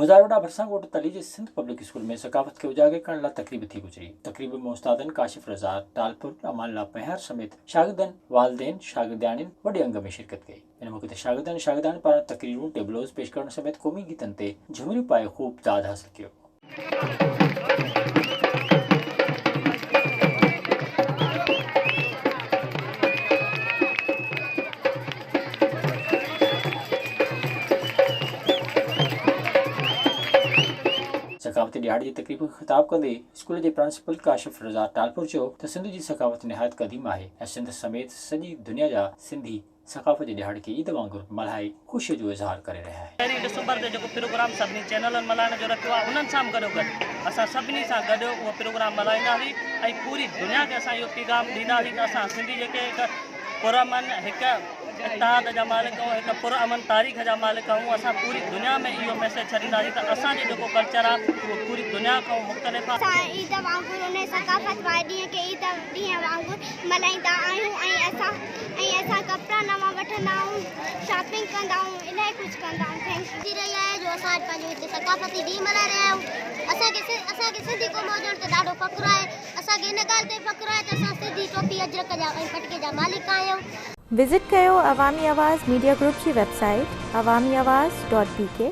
गुज़ारोड़ा भरसाकोट तली जे Sindh public school में सकाफ़त के उजागर करण लाइ तकरीब थी गुजरी। तकरीब में उस्तादन काशिफ रज़ा टालपुर, अमानला पहियार समेत शागिर्दनि, वालिदैन, शागिर्दियाणियुनि वॾे अंग में शिरकत कई। इन मौक़े ते शागिर्दनि शागिर्दियाणियुनि पारां तकरीरूं, टेबलोज़ पेश करण समेत क़ौमी गीतनि ते झुमिरियूं पाए ख़ूब दाद हासिल कयो। सकाफ़ती ॾियारी जी तकरीब खे ख़िताब कंदे स्कूल जे प्रिंसिपल काशिफ रज़ा टालपुर चयो त सिंध जी सकाफ़त निहायत क़दीम आहे ऐं सिंध समेत सॼी दुनिया जा सिंधी सकाफ़त जे ॾियारी खे ईद वांगुरु मल्हाए ख़ुशीअ जो इज़हार करे रहिया आहिनि। पहिरीं डिसंबर ते जेको प्रोग्राम सभिनी चैनलनि मल्हाइण जो रखियो आहे, उन्हनि सां गॾोगॾु असां सभिनी सां गॾु उहो प्रोग्राम मल्हाईंदासीं ऐं पूरी दुनिया खे असां इहो पैगाम ॾींदासीं त असां सिंधी जेके हिकु पुरअमन, हिकु इत्तेहाद जा मालिक आहियूं, हिकु पुरअमन तारीख़ जा मालिक आहियूं। असां पूरी दुनिया में इहो मैसेज छॾींदासीं त असांजो जेको कल्चर आहे उहो पूरी दुनिया खां मुख़्तलिफ़ आहे। असां ईद वांगुरु उन सकाफ़त वारे ॾींहं खे ईद ॾींहं वांगुरु मल्हाईंदा आहियूं ऐं असां कपिड़ा नवां वठंदा आहियूं, शॉपिंग कंदा आहियूं, इलाही कुझु कंदा आहियूं। थैंक्स थी रही आहे जो असां पंहिंजो हिते सकाफ़ती ॾींहुं मल्हाए रहिया आहियूं। असांखे सिंधी क़ौम हुजण ते ॾाढो फ़ख़्रु आहे। असांखे हिन ॻाल्हि ते फ़ख़्रु आहे त असां सिंधी टोपी अजरक जा ऐं पटके जा मालिक आहियूं। विज़िट कयो अवामी आवाज़ मीडिया ग्रुप जी वेबसाइट awamiawaz.pk